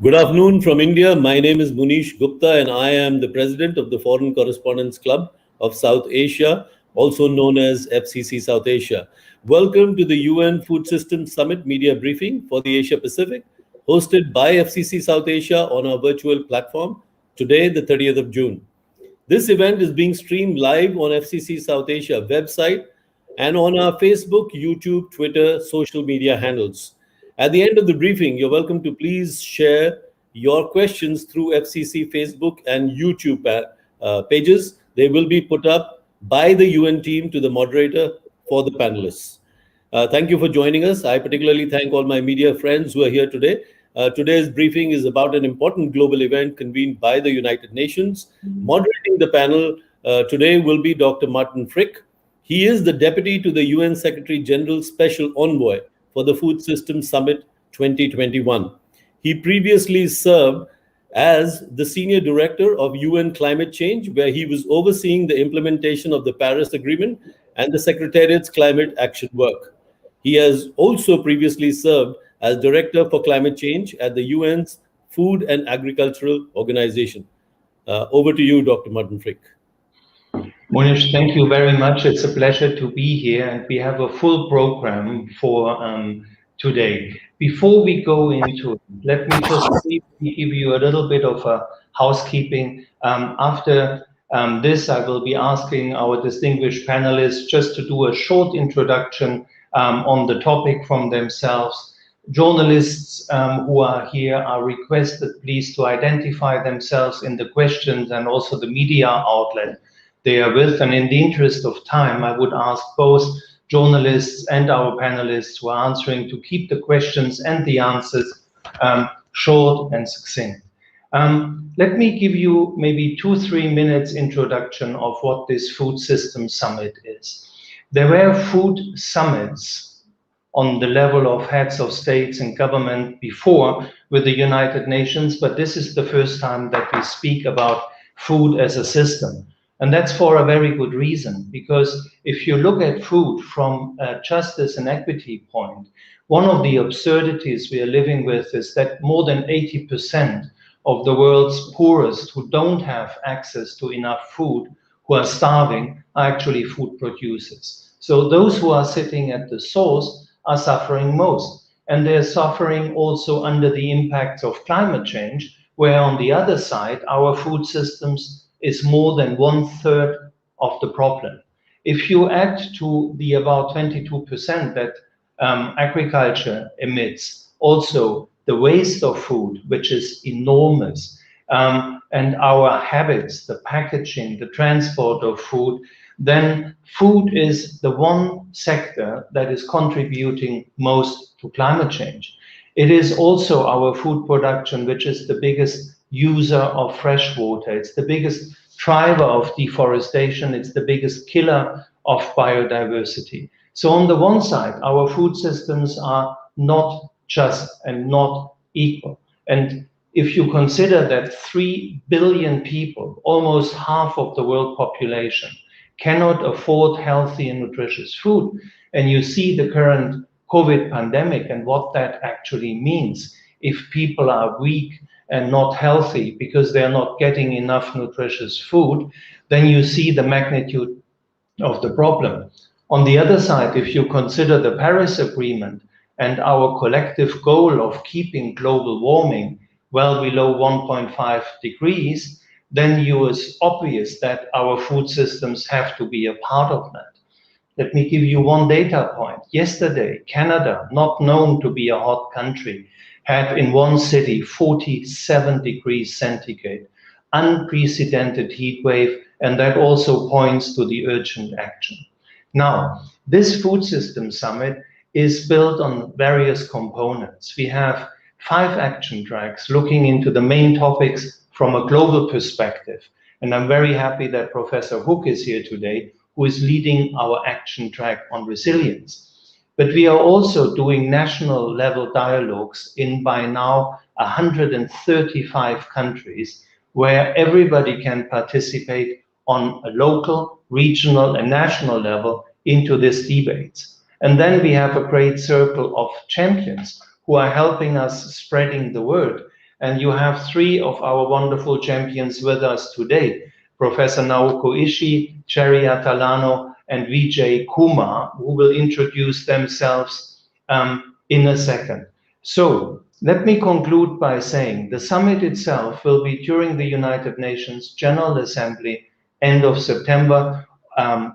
Good afternoon from India. My name is Munish Gupta and I am the president of the Foreign Correspondents Club of South Asia, also known as FCC South Asia. Welcome to the UN Food Systems Summit media briefing for the Asia Pacific, hosted by FCC South Asia on our virtual platform today, the 30th of June. This event is being streamed live on FCC South Asia website and on our Facebook, YouTube, Twitter, social media handles. At the end of the briefing, you're welcome to please share your questions through FCC Facebook and YouTube pages. They will be put up by the UN team to the moderator for the panelists. Thank you for joining us. I particularly thank all my media friends who are here today. Today's briefing is about an important global event convened by the United Nations. Moderating the panel today will be Dr. Martin Frick. He is the Deputy to the UN Secretary General Special Envoy for the Food Systems Summit 2021. He previously served as the Senior Director of UN Climate Change, where he was overseeing the implementation of the Paris Agreement and the Secretariat's climate action work. He has also previously served as Director for Climate Change at the UN's Food and Agricultural Organization. Over to you, Dr. Martin Frick. Monish, thank you very much. It's a pleasure to be here, and we have a full program for today. Before we go into it, let me just briefly give you a little bit of a housekeeping. After this, I will be asking our distinguished panelists just to do a short introduction on the topic from themselves. Journalists who are here are requested, please, to identify themselves in the questions and also the media outlet they are with. And in the interest of time, I would ask both journalists and our panelists who are answering to keep the questions and the answers short and succinct. Let me give you maybe 2-3 minutes introduction of what this Food Systems Summit is. There were food summits on the level of heads of states and government before with the United Nations, but this is the first time that we speak about food as a system. And that's for a very good reason, because if you look at food from a justice and equity point, one of the absurdities we are living with is that more than 80% of the world's poorest who don't have access to enough food, who are starving, are actually food producers. So those who are sitting at the source are suffering most. And they're suffering also under the impact of climate change, where on the other side, our food systems is more than 1/3 of the problem. If you add to the about 22% that agriculture emits, also the waste of food, which is enormous, and our habits, the packaging, the transport of food, then food is the one sector that is contributing most to climate change. It is also our food production, which is the biggest user of fresh water. It's the biggest driver of deforestation. It's the biggest killer of biodiversity. So on the one side, our food systems are not just and not equal. And if you consider that 3 billion people, almost half of the world population, cannot afford healthy and nutritious food, and you see the current COVID pandemic and what that actually means if people are weak and not healthy because they're not getting enough nutritious food, then you see the magnitude of the problem. On the other side, if you consider the Paris Agreement and our collective goal of keeping global warming well below 1.5 degrees, then it is obvious that our food systems have to be a part of that. Let me give you one data point. Yesterday, Canada, not known to be a hot country, had in one city 47 degrees centigrade, unprecedented heat wave, and that also points to the urgent action. Now, this Food Systems Summit is built on various components. We have 5 action tracks looking into the main topics from a global perspective. And I'm very happy that Professor Hook is here today, who is leading our action track on resilience. But we are also doing national level dialogues in by now 135 countries, where everybody can participate on a local, regional, and national level into these debates. And then we have a great circle of champions who are helping us spreading the word. And you have three of our wonderful champions with us today, Professor Naoko Ishii, Cherry Atalano, and Vijay Kumar, who will introduce themselves in a second. So let me conclude by saying the summit itself will be during the United Nations General Assembly end of September,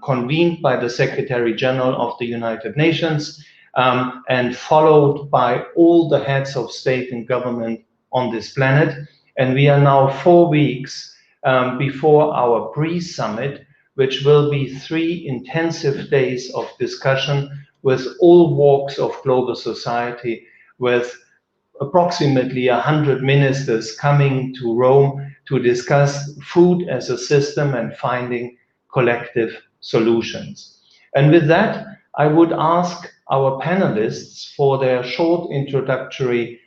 convened by the Secretary General of the United Nations, and followed by all the heads of state and government on this planet. And we are now 4 weeks before our pre-summit, which will be 3 intensive days of discussion with all walks of global society, with approximately 100 ministers coming to Rome to discuss food as a system and finding collective solutions. And with that, I would ask our panelists for their short introductory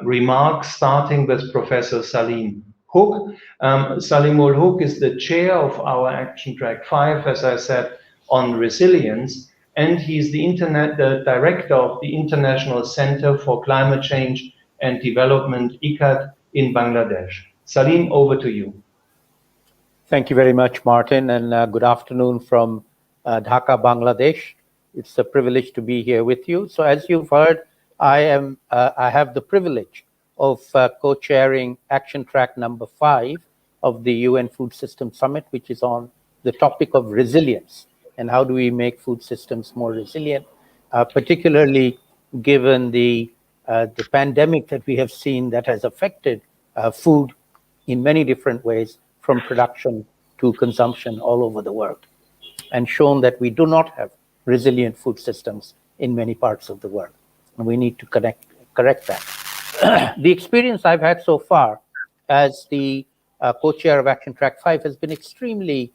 remarks, starting with Professor Salim Hook. Salim ul Hook is the chair of our Action Track 5, as I said, on resilience, and he's the director of the International Center for Climate Change and Development, ICCAD, in Bangladesh. Salim, over to you. Thank you very much, Martin, and good afternoon from Dhaka, Bangladesh. It's a privilege to be here with you. So as you've heard, I have the privilege of co-chairing Action Track number 5 of the UN Food System Summit, which is on the topic of resilience and how do we make food systems more resilient, particularly given the pandemic that we have seen that has affected food in many different ways, from production to consumption all over the world, and shown that we do not have resilient food systems in many parts of the world. And we need to correct that. The experience I've had so far as the co-chair of Action Track 5 has been extremely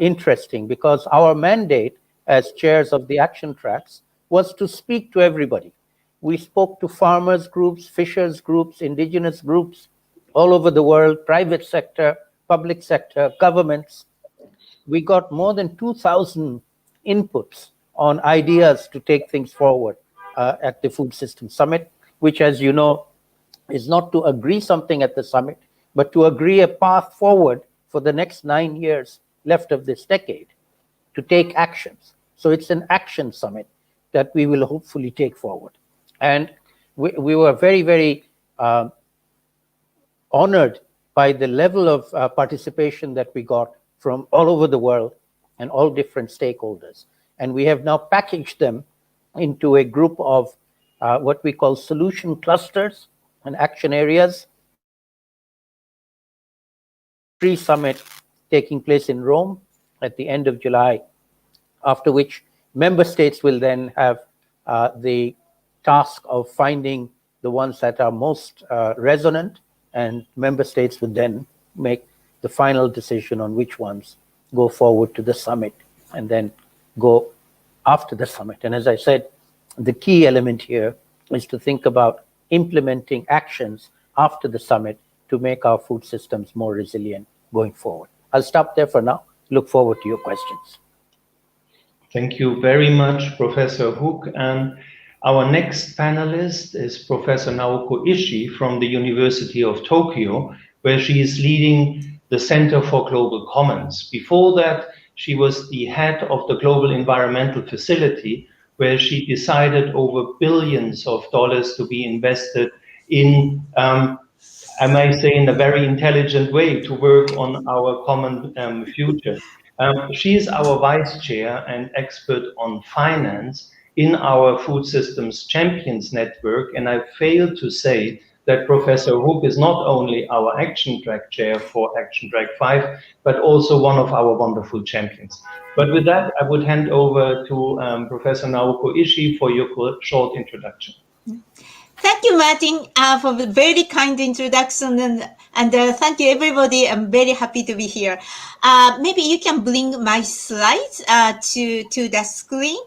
interesting, because our mandate as chairs of the action tracks was to speak to everybody. We spoke to farmers groups, fishers groups, indigenous groups all over the world, private sector, public sector, governments. We got more than 2,000 inputs on ideas to take things forward at the Food System Summit, which, as you know, is not to agree something at the summit, but to agree a path forward for the next 9 years left of this decade to take actions. So it's an action summit that we will hopefully take forward. And we were very, very honored by the level of participation that we got from all over the world and all different stakeholders. And we have now packaged them into a group of what we call solution clusters and action areas. Pre-summit taking place in Rome at the end of July, after which member states will then have the task of finding the ones that are most resonant, and member states would then make the final decision on which ones go forward to the summit and then go after the summit. And as I said, the key element here is to think about implementing actions after the summit to make our food systems more resilient going forward. I'll stop there for now. Look forward to your questions. Thank you very much, Professor Hook. And our next panelist is Professor Naoko Ishii from the University of Tokyo, where she is leading the Center for Global Commons. Before that, she was the head of the Global Environmental Facility, where she decided over billions of dollars to be invested in, I may say, in a very intelligent way to work on our common future. She is our vice chair and expert on finance in our Food Systems Champions Network, and I failed to say that Professor Hook is not only our Action Track chair for Action Track 5, but also one of our wonderful champions. But with that, I would hand over to Professor Naoko Ishii for your short introduction. Thank you, Martin, for the very kind introduction, and thank you, everybody. I'm very happy to be here. Maybe you can bring my slides to the screen,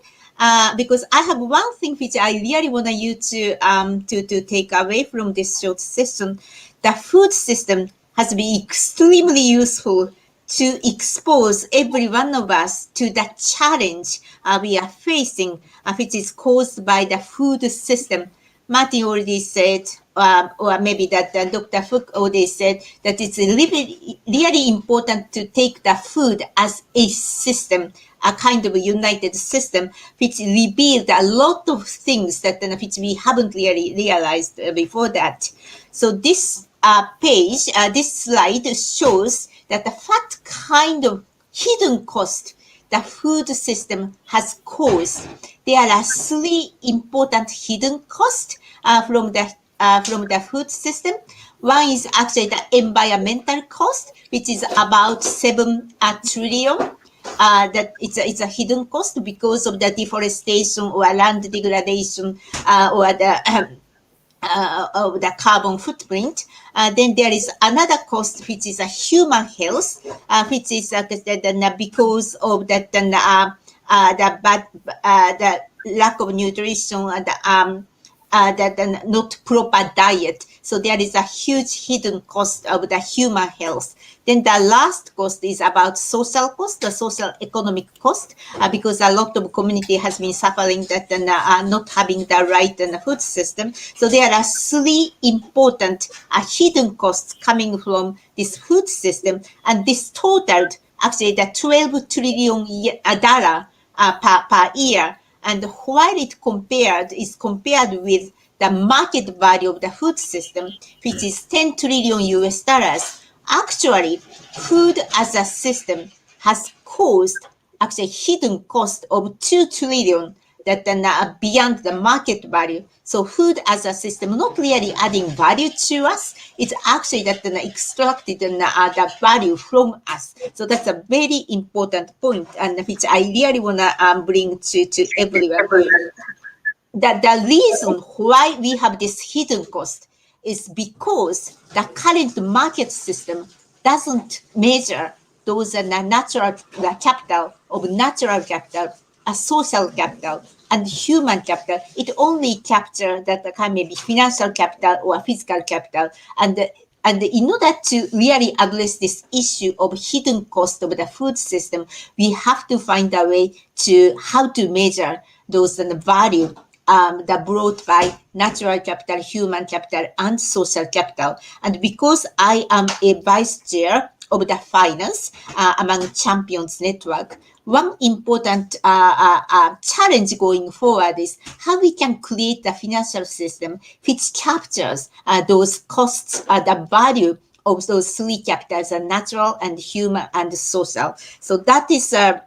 because I have one thing which I really want you to take away from this short session. The food system has been extremely useful to expose every one of us to the challenge we are facing, which is caused by the food system Martin already said, or maybe that Dr. Fook already said, that it's really important to take the food as a system, a kind of a united system, which revealed a lot of things that which we haven't really realized before that. So this page, this slide shows that the what kind of hidden cost the food system has caused. There are three important hidden costs from the food system. One is actually the environmental cost, which is about 7 trillion. That it's a hidden cost because of the deforestation or land degradation or the of the carbon footprint. Then there is another cost, which is a human health, which is because of that the lack of nutrition and the not proper diet. So there is a huge hidden cost of the human health. Then the last cost is about social cost, the social economic cost, because a lot of community has been suffering that not having the right food system. So there are three important hidden costs coming from this food system, and this totaled actually the $12 trillion per year. And while it is compared with the market value of the food system, which is 10 trillion US dollars, actually food as a system has caused actually hidden cost of 2 trillion that are beyond the market value. So food as a system not really adding value to us. It's actually that extracted the value from us. So that's a very important point, and which I really want to bring to everyone. That the reason why we have this hidden cost is because the current market system doesn't measure those natural capital of natural capital, a social capital, and human capital. It only captures that kind maybe financial capital or physical capital. And in order to really address this issue of hidden cost of the food system, we have to find a way to how to measure those value that brought by natural capital, human capital, and social capital. And because I am a vice chair of the finance among Champions Network, one important challenge going forward is how we can create a financial system which captures those costs, the value of those three capitals, natural and human and social. So that is the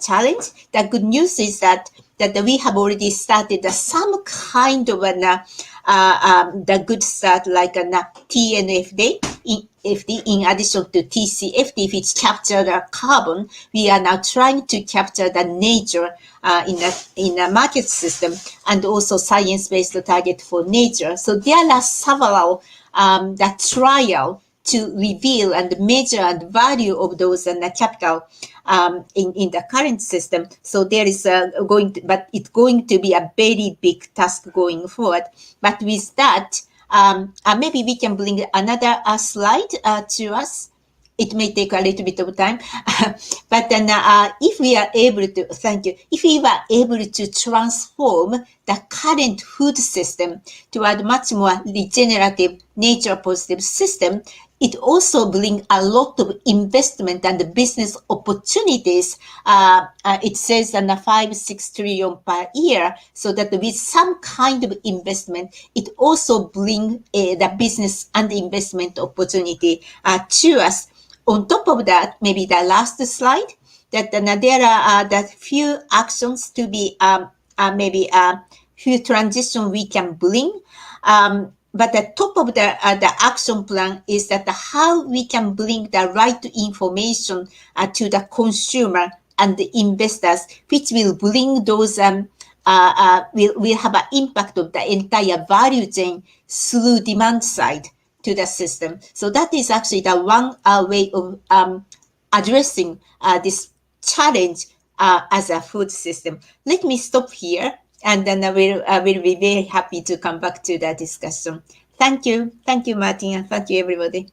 challenge. The good news is that we have already started some kind of the good start, like a TNFD in addition to TCFD, which capture the carbon. We are now trying to capture the nature in a market system, and also science-based target for nature. So there are several the trial to reveal and measure and value of those capital in the current system. So there is but it's going to be a very big task going forward. But with that, maybe we can bring another slide to us. It may take a little bit of time, but then if we are able to, if we were able to transform the current food system toward a much more regenerative, nature positive system, it also brings a lot of investment and business opportunities. It says 5-6 trillion per year, so that with some kind of investment, it also brings the business and investment opportunity to us. On top of that, maybe the last slide, that there are the few actions to be maybe few transition we can bring. But the top of the action plan is that how we can bring the right information to the consumer and the investors, which will bring those will have an impact of the entire value chain through demand side to the system. So that is actually the one way of addressing this challenge as a food system. Let me stop here, and then I will be very happy to come back to the discussion. Thank you. Thank you, Martin, and thank you, everybody.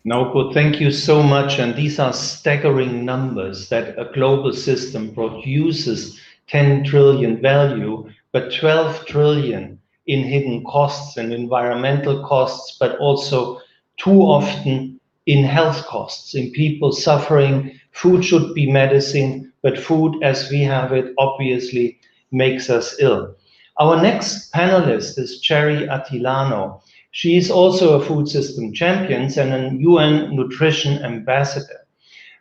Naoko, thank you so much. And these are staggering numbers, that a global system produces 10 trillion value, but 12 trillion in hidden costs and environmental costs, but also too often in health costs, in people suffering. Food should be medicine, but food as we have it obviously makes us ill. Our next panelist is Cherry Attilano. She is also a food system champion and an UN nutrition ambassador.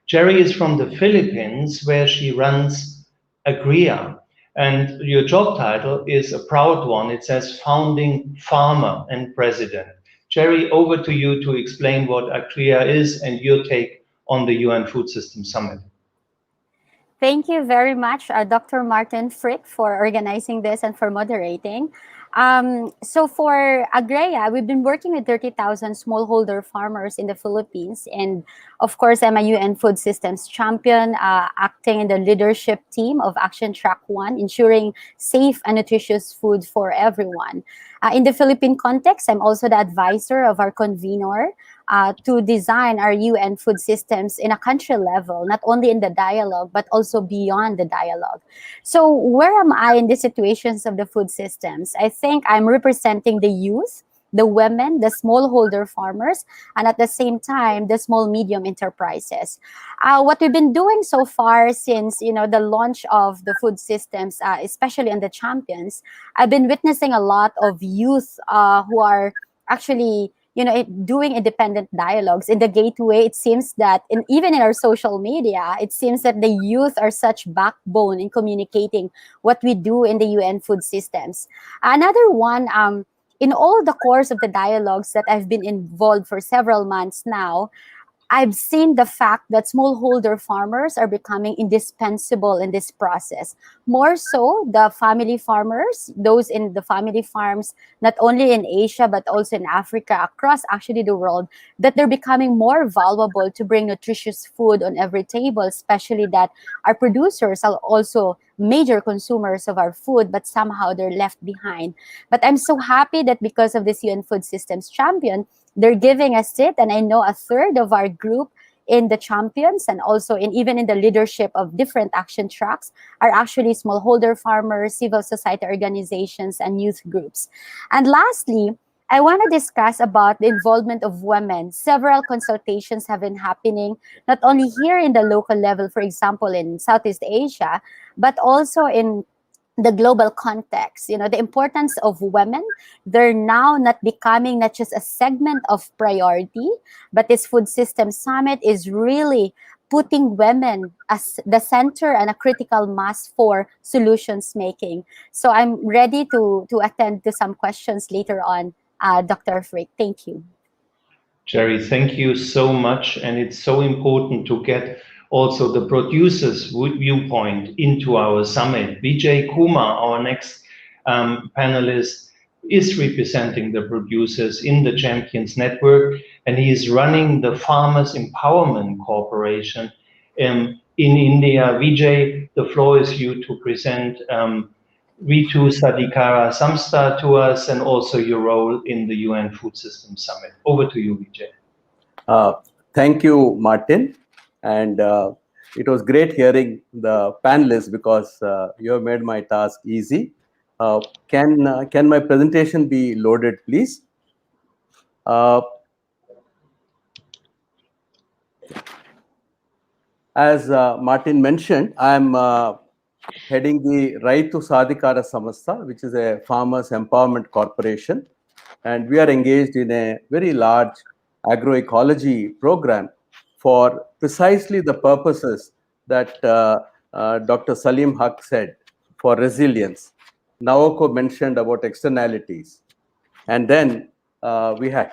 Cherry is from the Philippines, where she runs Agria. And your job title is a proud one. It says founding farmer and president. Cherry, over to you to explain what Agria is and your take on the UN Food System Summit. Thank you very much, Dr. Martin Frick, for organizing this and for moderating. So for Agrea, we've been working with 30,000 smallholder farmers in the Philippines. And of course, I'm a UN Food Systems champion, acting in the leadership team of Action Track 1, ensuring safe and nutritious food for everyone. In the Philippine context, I'm also the advisor of our convener, to design our UN food systems in a country level, not only in the dialogue, but also beyond the dialogue. So where am I in the situations of the food systems? I think I'm representing the youth, the women, the smallholder farmers, and at the same time, the small medium enterprises. What we've been doing so far since the launch of the food systems, especially on the champions, I've been witnessing a lot of youth who are actually doing independent dialogues. In the gateway, it seems that even in our social media, it seems that the youth are such backbone in communicating what we do in the UN food systems. Another one, in all the course of the dialogues that I've been involved for several months now, I've seen the fact that smallholder farmers are becoming indispensable in this process. More so, the family farmers, those in the family farms, not only in Asia, but also in Africa, across actually the world, that they're becoming more valuable to bring nutritious food on every table, especially that our producers are also major consumers of our food, but somehow they're left behind. But I'm so happy that because of this UN Food Systems champion, they're giving a seat, and I know a third of our group in the champions and also even in the leadership of different action tracks are actually smallholder farmers, civil society organizations, and youth groups. And lastly, I want to discuss about the involvement of women. Several consultations have been happening, not only here in the local level, for example, in Southeast Asia, but also in the global context. The importance of women, they're now not becoming not just a segment of priority, but this food system summit is really putting women as the center and a critical mass for solutions making. So I'm ready to attend to some questions later on, Dr. Frick. Thank you. Jerry, thank you so much. And it's so important to get also the producers' viewpoint into our summit. Vijay Kumar, our next panelist, is representing the producers in the Champions Network, and he is running the Farmers Empowerment Corporation in India. Vijay, the floor is you to present Ritu Sadikara Samsta to us and also your role in the UN Food Systems Summit. Over to you, Vijay. Thank you, Martin. And it was great hearing the panelists because you have made my task easy. Can my presentation be loaded, please? As Martin mentioned, I'm heading the Raitu Sadhikara Samastha, which is a farmers empowerment corporation. And we are engaged in a very large agroecology program for precisely the purposes that Dr. Salim Haq said, for resilience. Naoko mentioned about externalities. And then we had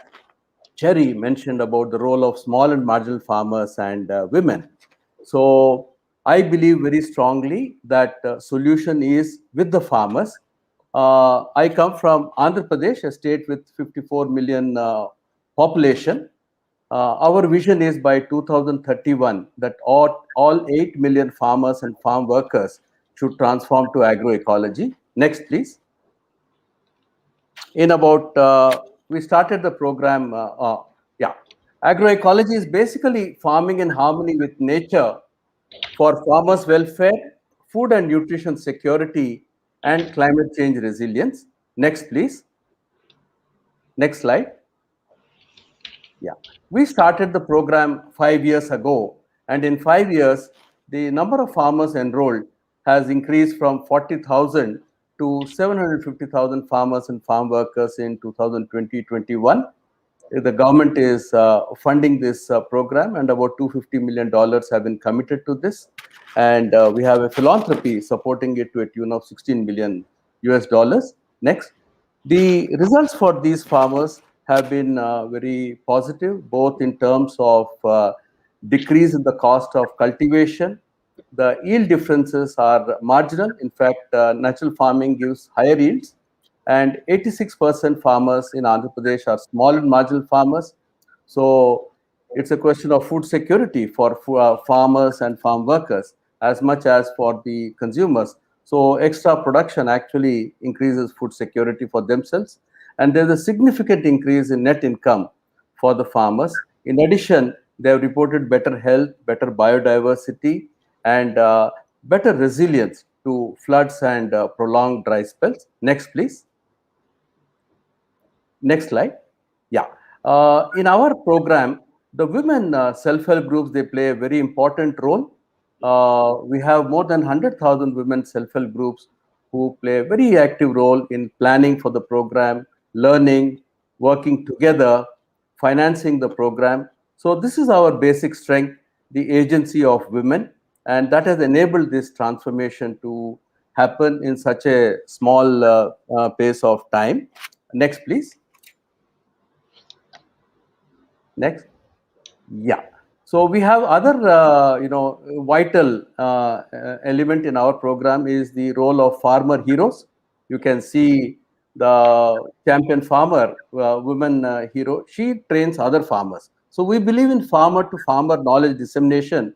Cherry mentioned about the role of small and marginal farmers and women. So I believe very strongly that solution is with the farmers. I come from Andhra Pradesh, a state with 54 million population. Our vision is by 2031 that all 8 million farmers and farm workers should transform to agroecology. Next, please. In about, we started the program, agroecology is basically farming in harmony with nature for farmers' welfare, food and nutrition security, and climate change resilience. Next, please. Next slide. Yeah, we started the program 5 years ago, and in 5 years, the number of farmers enrolled has increased from 40,000 to 750,000 farmers and farm workers in 2020-21. The government is funding this program, and about $250 million have been committed to this. And we have a philanthropy supporting it to a tune of 16 million US dollars. Next. The results for these farmers have been very positive, both in terms of decrease in the cost of cultivation. The yield differences are marginal. In fact, natural farming gives higher yields, and 86% farmers in Andhra Pradesh are small and marginal farmers. So it's a question of food security for farmers and farm workers as much as for the consumers. So extra production actually increases food security for themselves. And there's a significant increase in net income for the farmers. In addition, they have reported better health, better biodiversity, and better resilience to floods and prolonged dry spells. Next, please. Next slide. Yeah. In our program, the women self-help groups, they play a very important role. We have more than 100,000 women self-help groups who play a very active role in planning for the program, learning, working together, financing the program. So this is our basic strength, the agency of women, and that has enabled this transformation to happen in such a small pace of time. Next, please. Next. Yeah. So we have other, vital element in our program is the role of farmer heroes. You can see the champion farmer, woman hero. She trains other farmers. So we believe in farmer to farmer knowledge dissemination.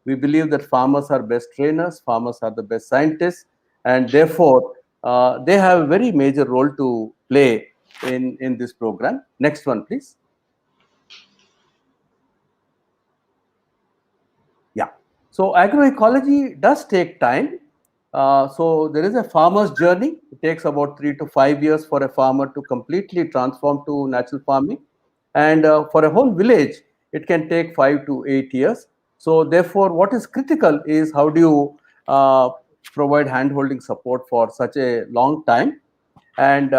We believe that farmers are best trainers, farmers are the best scientists, and therefore they have a very major role to play in this program. Next one, please. Yeah. So agroecology does take time. So there is a farmer's journey. It takes about 3 to 5 years for a farmer to completely transform to natural farming. And for a whole village, it can take 5 to 8 years. So therefore, what is critical is how do you provide hand-holding support for such a long time. And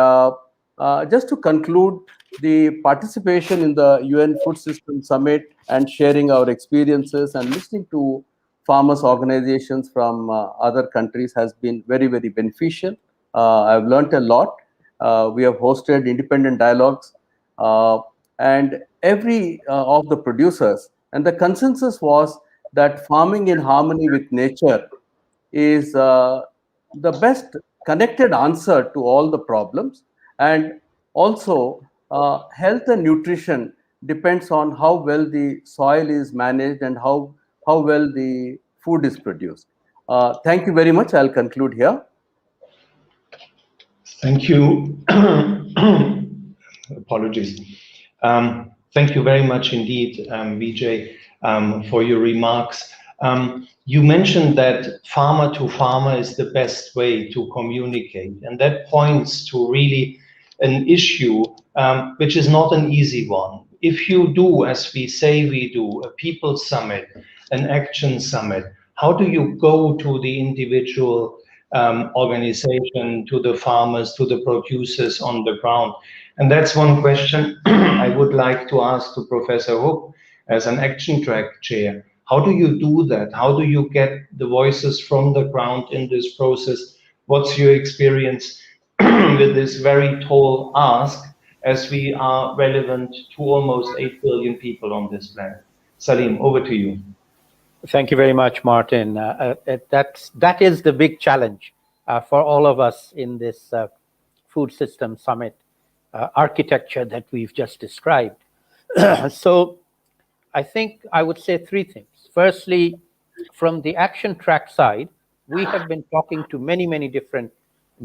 just to conclude, the participation in the UN Food System Summit and sharing our experiences and listening to farmers' organizations from other countries has been very, very beneficial. I've learned a lot. We have hosted independent dialogues and every of the producers. And the consensus was that farming in harmony with nature is the best connected answer to all the problems. And also, health and nutrition depends on how well the soil is managed and how well the food is produced. Thank you very much. I'll conclude here. Thank you. Apologies. Thank you very much indeed, Vijay, for your remarks. You mentioned that farmer to farmer is the best way to communicate, and that points to really an issue which is not an easy one. If you do, as we say we do, a people summit, an action summit, how do you go to the individual organization, to the farmers, to the producers on the ground? And that's one question I would like to ask to Professor Hook as an action track chair. How do you do that? How do you get the voices from the ground in this process? What's your experience with this very tall ask, as we are relevant to almost 8 billion people on this planet? Salim, over to you. Thank you very much, Martin. That is the big challenge for all of us in this food system summit architecture that we've just described. So I think I would say three things. Firstly, from the action track side, we have been talking to many, many different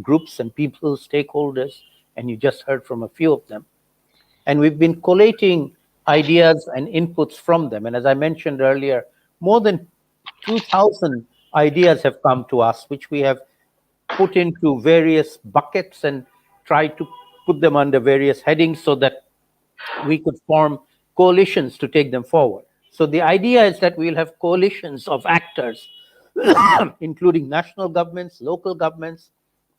groups and people, stakeholders, and you just heard from a few of them. And we've been collating ideas and inputs from them. And as I mentioned earlier, more than 2,000 ideas have come to us, which we have put into various buckets and try to put them under various headings so that we could form coalitions to take them forward. So the idea is that we'll have coalitions of actors, including national governments, local governments,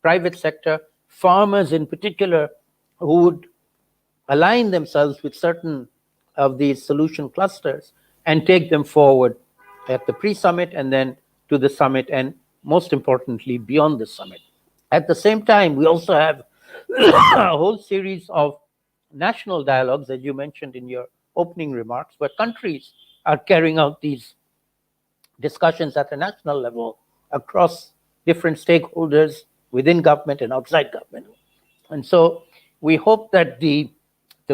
private sector, farmers in particular, who would align themselves with certain of these solution clusters and take them forward at the pre-summit and then to the summit, and most importantly, beyond the summit. At the same time, we also have a whole series of national dialogues, as you mentioned in your opening remarks, where countries are carrying out these discussions at the national level across different stakeholders within government and outside government. And so we hope that the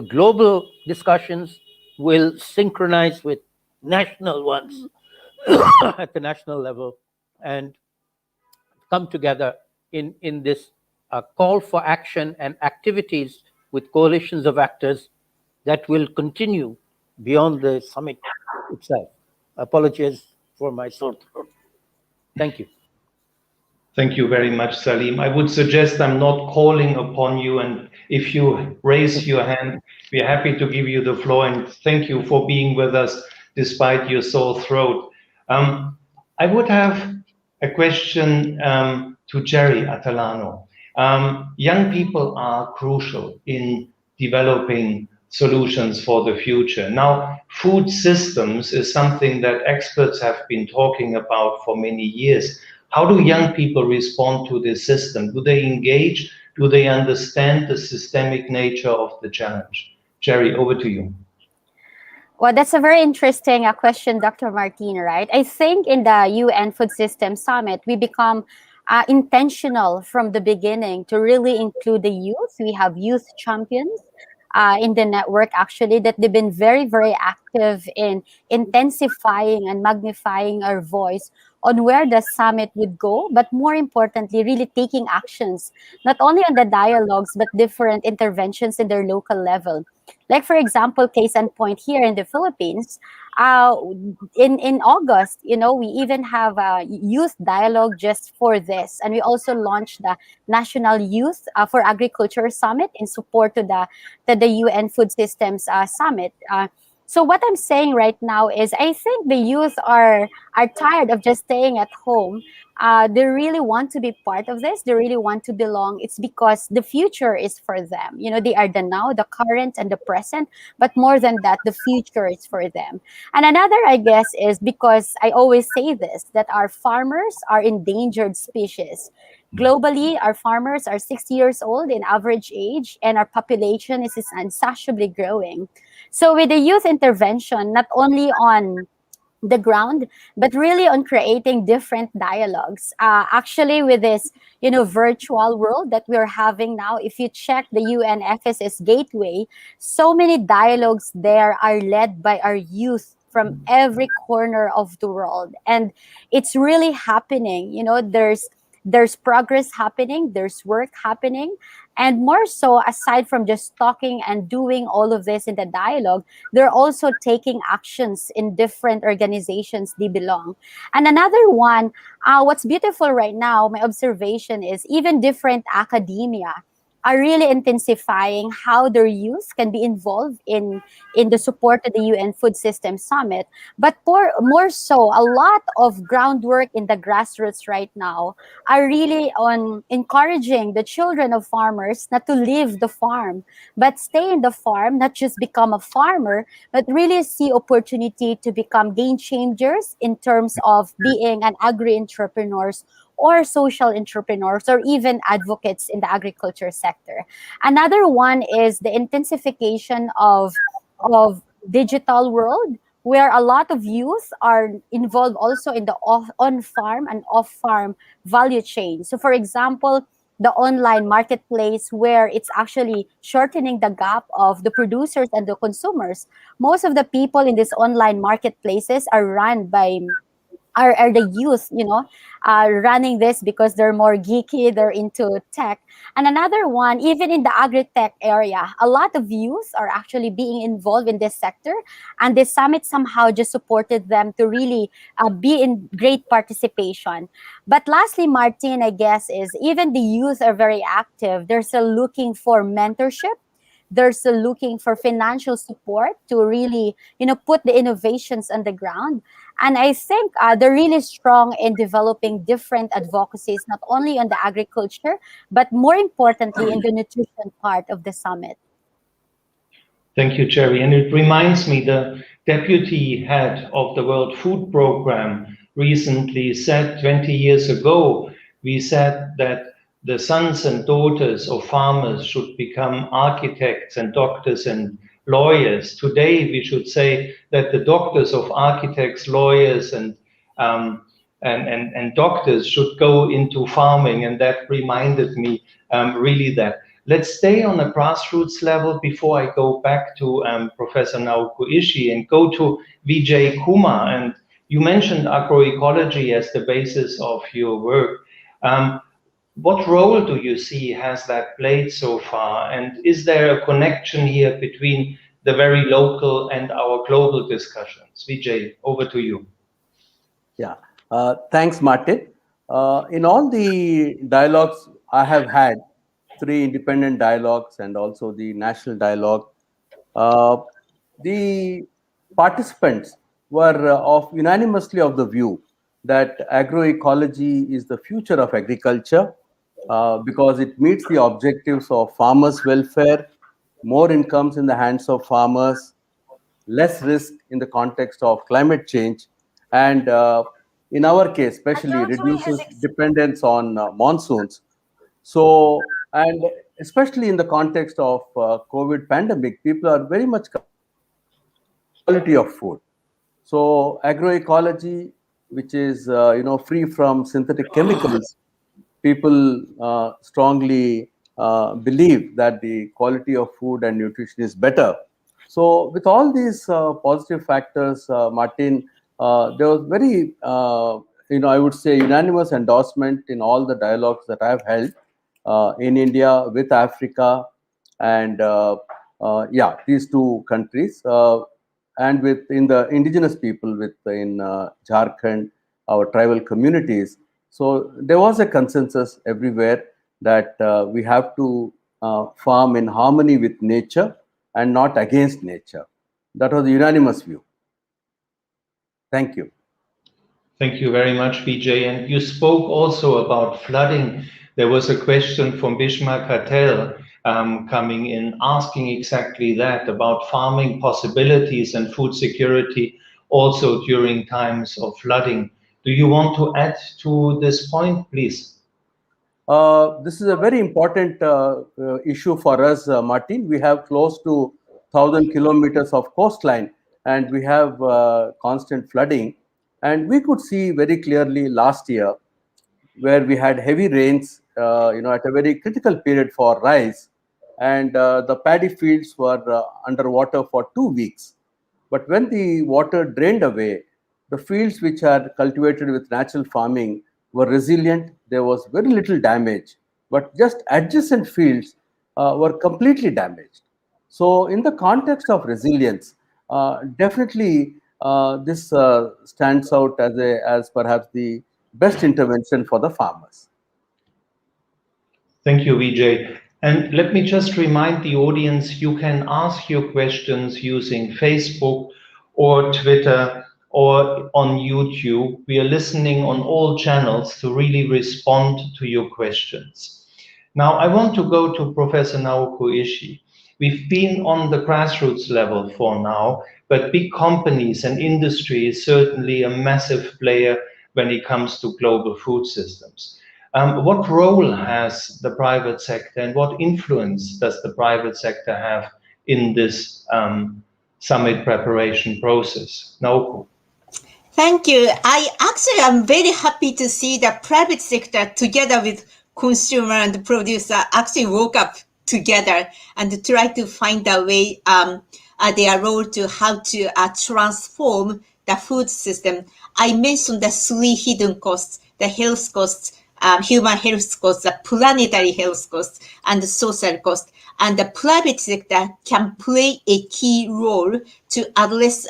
global discussions will synchronize with national ones at the national level and come together in this call for action and activities with coalitions of actors that will continue beyond the summit itself. Apologies for my sore throat. Thank you. Thank you very much, Salim. I would suggest I'm not calling upon you, and if you raise your hand, we're happy to give you the floor, and thank you for being with us despite your sore throat. I would have a question to Jerry Atalano. Young people are crucial in developing solutions for the future. Now, food systems is something that experts have been talking about for many years. How do young people respond to this system? Do they engage? Do they understand the systemic nature of the challenge? Jerry, over to you. Well, that's a very interesting question, Dr. Martin, right? I think in the UN Food System Summit, we become intentional from the beginning to really include the youth. We have youth champions in the network, actually, that they've been very, very active in intensifying and magnifying our voice on where the summit would go, but more importantly, really taking actions, not only on the dialogues, but different interventions in their local level. Like, for example, case in point here in the Philippines, in August, we even have a youth dialogue just for this. And we also launched the National Youth for Agriculture Summit in support to the UN Food Systems Summit. So what I'm saying right now is I think the youth are tired of just staying at home. They really want to be part of this. They really want to belong. It's because the future is for them. They are the now, the current, and the present. But more than that, the future is for them. And another, I guess, is because I always say this, that our farmers are endangered species. Globally, our farmers are 60 years old in average age, and our population is insatiably growing. So with the youth intervention, not only on the ground, but really on creating different dialogues. Actually, with this, virtual world that we're having now, if you check the UNFSS Gateway, so many dialogues there are led by our youth from every corner of the world. And it's really happening. There's progress happening, there's work happening, and more so, aside from just talking and doing all of this in the dialogue, they're also taking actions in different organizations they belong. And another one, what's beautiful right now, my observation is even different academia are really intensifying how their youth can be involved in the support of the UN Food System Summit. But more so, a lot of groundwork in the grassroots right now are really on encouraging the children of farmers not to leave the farm, but stay in the farm, not just become a farmer, but really see opportunity to become game changers in terms of being an agri-entrepreneurs or social entrepreneurs, or even advocates in the agriculture sector. Another one is the intensification of digital world, where a lot of youth are involved also in the on-farm and off-farm value chain. So for example, the online marketplace, where it's actually shortening the gap of the producers and the consumers. Most of the people in these online marketplaces are run by are the youth, running this because they're more geeky, they're into tech. And another one, even in the agri-tech area, a lot of youth are actually being involved in this sector, and this summit somehow just supported them to really be in great participation. But lastly, Martin, I guess, is even the youth are very active. They're still looking for mentorship. They're still looking for financial support to really, put the innovations on the ground. And I think they're really strong in developing different advocacies, not only on the agriculture, but more importantly in the nutrition part of the summit. Thank you, Cherry. And it reminds me, the deputy head of the World Food Programme recently said 20 years ago, we said that the sons and daughters of farmers should become architects and doctors and lawyers. Today, we should say that the daughters of architects, lawyers, and doctors should go into farming. And that reminded me really that. Let's stay on a grassroots level before I go back to Professor Naoko Ishii and go to Vijay Kumar. And you mentioned agroecology as the basis of your work. What role do you see has that played so far? And is there a connection here between the very local and our global discussions? Vijay, over to you. Yeah, thanks, Martin. In all the dialogues I have had, 3 independent dialogues and also the national dialogue, the participants were unanimously of the view that agroecology is the future of agriculture because it meets the objectives of farmers' welfare, more incomes in the hands of farmers, less risk in the context of climate change, and in our case, especially reduces dependence on monsoons. So, and especially in the context of COVID pandemic, people are very much quality of food. So, agroecology, which is free from synthetic chemicals, people strongly believe that the quality of food and nutrition is better. So, with all these positive factors, Martin, there was very, I would say, unanimous endorsement in all the dialogues that I have held in India with Africa, and these 2 countries, and in the indigenous people in Jharkhand, our tribal communities. So there was a consensus everywhere that we have to farm in harmony with nature and not against nature. That was the unanimous view. Thank you. Thank you very much, Vijay. And you spoke also about flooding. There was a question from Bhishma Patel coming in, asking exactly that, about farming possibilities and food security also during times of flooding. Do you want to add to this point, please? This is a very important issue for us, Martin. We have close to 1,000 kilometers of coastline, and we have constant flooding. And we could see very clearly last year, where we had heavy rains, at a very critical period for rice, and the paddy fields were underwater for 2 weeks. But when the water drained away, the fields which are cultivated with natural farming were resilient. There was very little damage, but just adjacent fields were completely damaged. So, in the context of resilience, definitely this stands out as perhaps the best intervention for the farmers. Thank you, Vijay. And let me just remind the audience, you can ask your questions using Facebook or Twitter or on YouTube. We are listening on all channels to really respond to your questions. Now, I want to go to Professor Naoko Ishii. We've been on the grassroots level for now, but big companies and industry is certainly a massive player when it comes to global food systems. What role has the private sector and what influence does the private sector have in this summit preparation process? Naoko. Thank you. I'm very happy to see the private sector together with consumer and producer actually woke up together and try to find a way, their role to how to transform the food system, I mentioned the three hidden costs: the health costs, human health costs, the planetary health costs, and the social cost. And the private sector can play a key role to address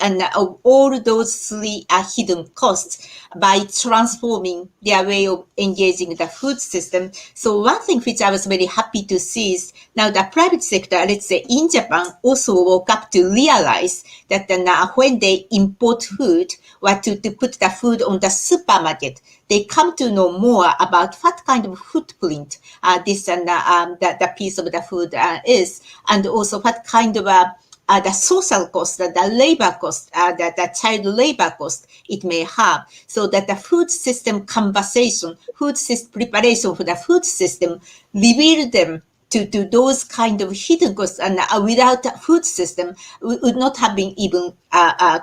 all those three hidden costs by transforming their way of engaging the food system. So one thing which I was very happy to see is now the private sector, let's say in Japan, also woke up to realize that when they import food or to put the food on the supermarket, they come to know more about what kind of footprint this and the piece of the food is, and also what kind of the social cost, the labor cost, the child labor cost it may have, so that the food system conversation, food system preparation for the food system, reveal them to those kind of hidden costs, and without the food system, we would not have been even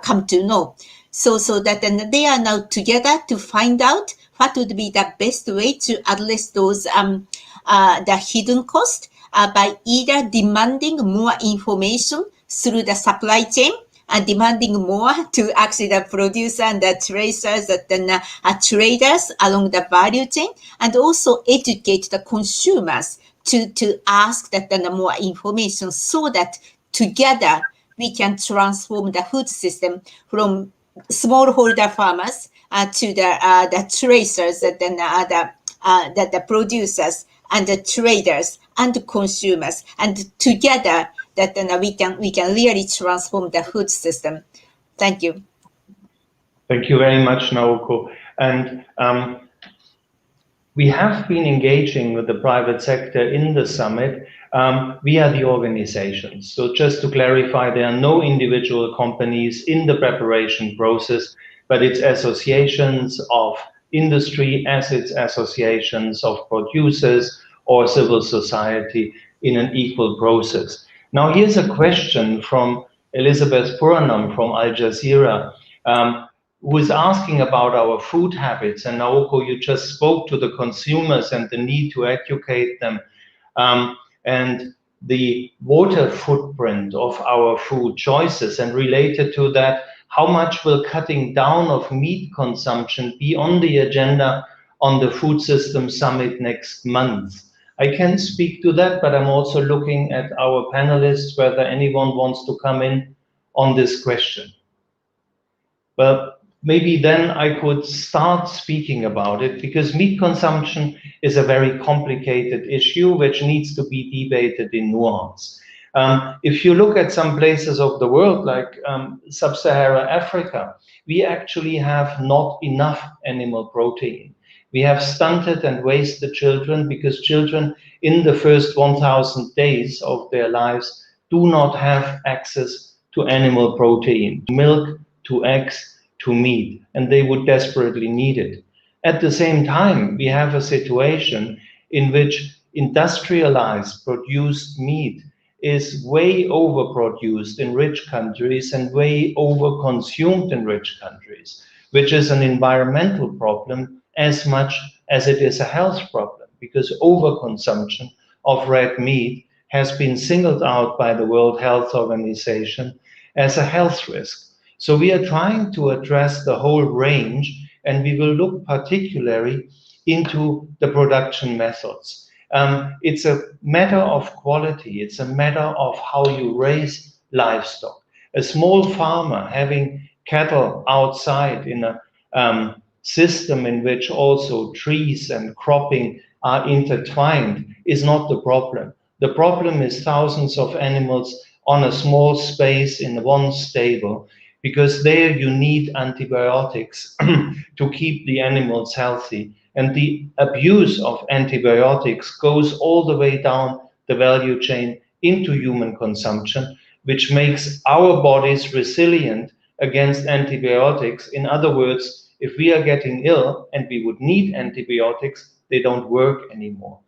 come to know. So that they are now together to find out what would be the best way to address those the hidden cost by either demanding more information through the supply chain and demanding more to actually the producer and the tracers and then traders along the value chain, and also educate the consumers to ask that then more information, so that together we can transform the food system from smallholder farmers to the tracers and then the producers and the traders and the consumers, and together that we can really transform the food system. Thank you. Thank you very much, Naoko. And we have been engaging with the private sector in the summit via the organizations. So just to clarify, there are no individual companies in the preparation process, but it's associations of industry as it's associations of producers or civil society in an equal process. Now here's a question from Elizabeth Puranam from Al Jazeera, who is asking about our food habits. And Naoko, you just spoke to the consumers and the need to educate them, and the water footprint of our food choices. And related to that, how much will cutting down of meat consumption be on the agenda on the Food System Summit next month? I can speak to that, but I'm also looking at our panelists, whether anyone wants to come in on this question. But maybe then I could start speaking about it, because meat consumption is a very complicated issue which needs to be debated in nuance. If you look at some places of the world, like sub-Saharan Africa, we actually have not enough animal protein. We have stunted and wasted children because children in the first 1,000 days of their lives do not have access to animal protein, to milk, to eggs, to meat, and they would desperately need it. At the same time, we have a situation in which industrialized produced meat is way overproduced in rich countries and way overconsumed in rich countries, which is an environmental problem as much as it is a health problem, because overconsumption of red meat has been singled out by the World Health Organization as a health risk. So we are trying to address the whole range, and we will look particularly into the production methods. It's a matter of quality. It's a matter of how you raise livestock. A small farmer having cattle outside in a system in which also trees and cropping are intertwined is not the problem. The problem is thousands of animals on a small space in one stable, because there you need antibiotics to keep the animals healthy. And the abuse of antibiotics goes all the way down the value chain into human consumption, which makes our bodies resilient against antibiotics. In other words, if we are getting ill and we would need antibiotics, they don't work anymore.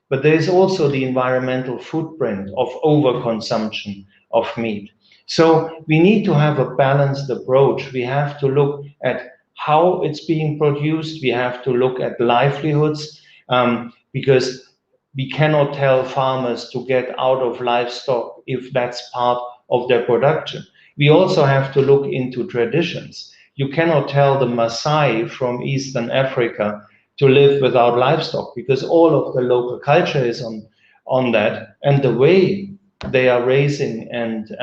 But there is also the environmental footprint of overconsumption of meat. So we need to have a balanced approach. We have to look at how it's being produced. We have to look at livelihoods, because we cannot tell farmers to get out of livestock if that's part of their production. We also have to look into traditions. you cannot tell the Maasai from Eastern Africa to live without livestock, because all of the local culture is on that, and the way they are raising and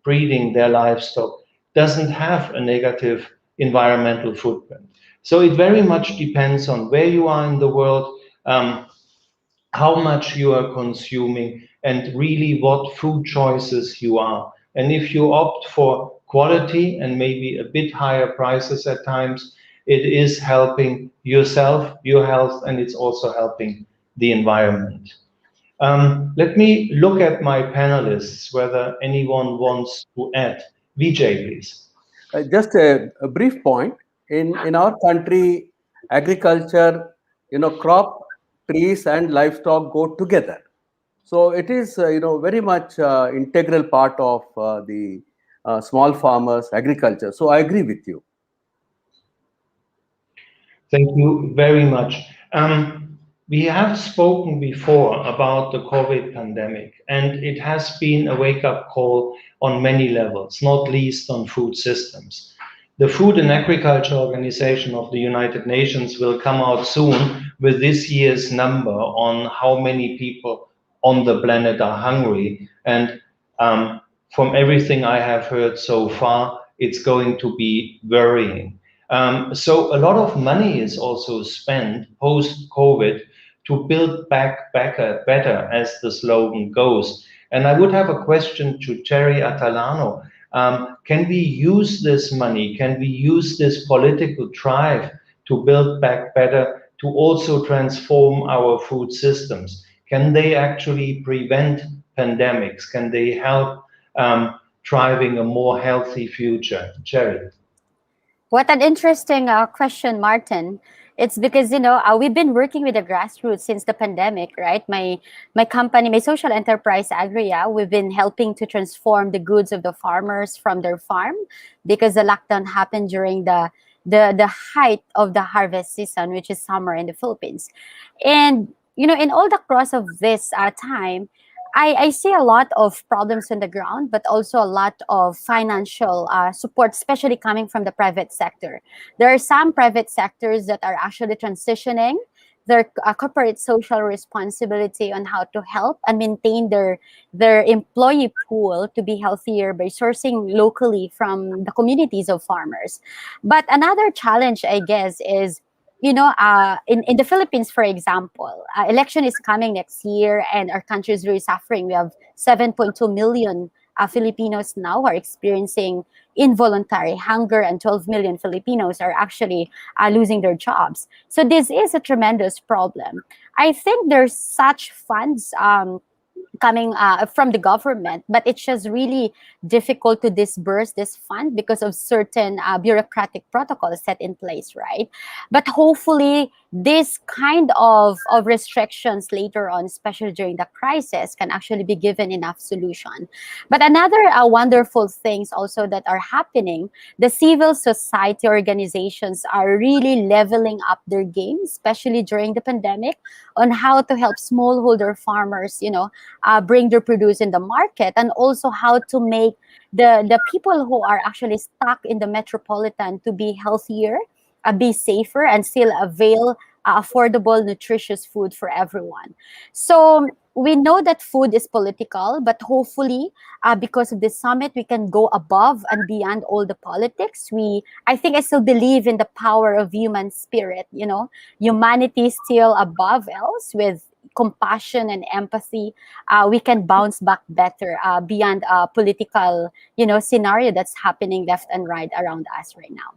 breeding their livestock doesn't have a negative environmental footprint. So it very much depends on where you are in the world, how much you are consuming, and really what food choices you are. And if you opt for quality and maybe a bit higher prices at times, it is helping yourself, your health, and it's also helping the environment. Let me look at my panelists, whether anyone wants to add. Vijay, please. Just a brief point. In our country, agriculture, crop, trees, and livestock go together. So it is, very much integral part of the small farmers' agriculture. So I agree with you. Thank you very much. We have spoken before about the COVID pandemic, and it has been a wake-up call on many levels, not least on food systems. The Food and Agriculture Organization of the United Nations will come out soon with this year's number on how many people on the planet are hungry. And from everything I have heard so far, it's going to be worrying. So a lot of money is also spent post-COVID to build back better, as the slogan goes. And I would have a question to Terry Atalano. Can we use this money? Can we use this political drive to build back better, to also transform our food systems? Can they actually prevent pandemics? Can they help driving a more healthy future? Terry. What an interesting question, Martin. It's because we've been working with the grassroots since the pandemic, right? My company, my social enterprise Agria, we've been helping to transform the goods of the farmers from their farm, because the lockdown happened during the height of the harvest season, which is summer in the Philippines. And in all the course of this time, I see a lot of problems on the ground, but also a lot of financial support, especially coming from the private sector. There are some private sectors that are actually transitioning their corporate social responsibility on how to help and maintain their employee pool to be healthier by sourcing locally from the communities of farmers. But another challenge, I guess, is in the Philippines, for example, election is coming next year, and our country is really suffering. We have 7.2 million Filipinos now who are experiencing involuntary hunger, and 12 million Filipinos are actually losing their jobs. So this is a tremendous problem. I think there's such funds coming from the government, but it's just really difficult to disburse this fund because of certain bureaucratic protocols set in place, right? But hopefully this kind of restrictions later on, especially during the crisis, can actually be given enough solution. But another wonderful things also that are happening, the civil society organizations are really leveling up their game, especially during the pandemic, on how to help smallholder farmers, bring their produce in the market, and also how to make the people who are actually stuck in the metropolitan to be healthier, be safer, and still avail affordable, nutritious food for everyone. So we know that food is political, but hopefully because of this summit, we can go above and beyond all the politics. I still believe in the power of human spirit, humanity is still above else. With compassion and empathy, we can bounce back better beyond political, scenario that's happening left and right around us right now.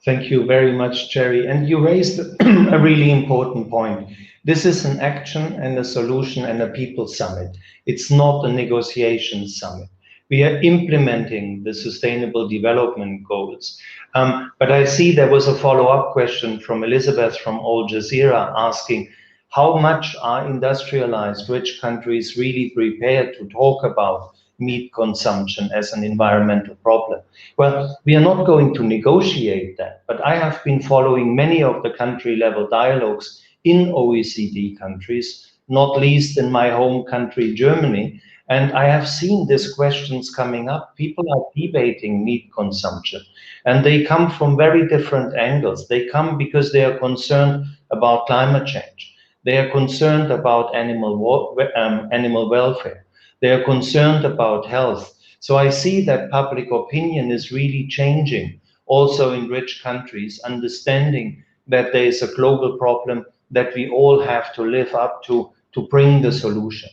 Thank you very much, Jerry. And you raised a really important point. This is an action and a solution and a people summit. It's not a negotiation summit. We are implementing the Sustainable Development Goals. But I see there was a follow-up question from Elizabeth from Al Jazeera asking, how much are industrialized rich countries really prepared to talk about meat consumption as an environmental problem? Well, we are not going to negotiate that, but I have been following many of the country level dialogues in OECD countries not least in my home country, Germany. And I have seen these questions coming up. People are debating meat consumption, and they come from very different angles. They come because they are concerned about climate change. They are concerned about animal welfare. They are concerned about health. So I see that public opinion is really changing, also in rich countries, understanding that there is a global problem that we all have to live up to bring the solution.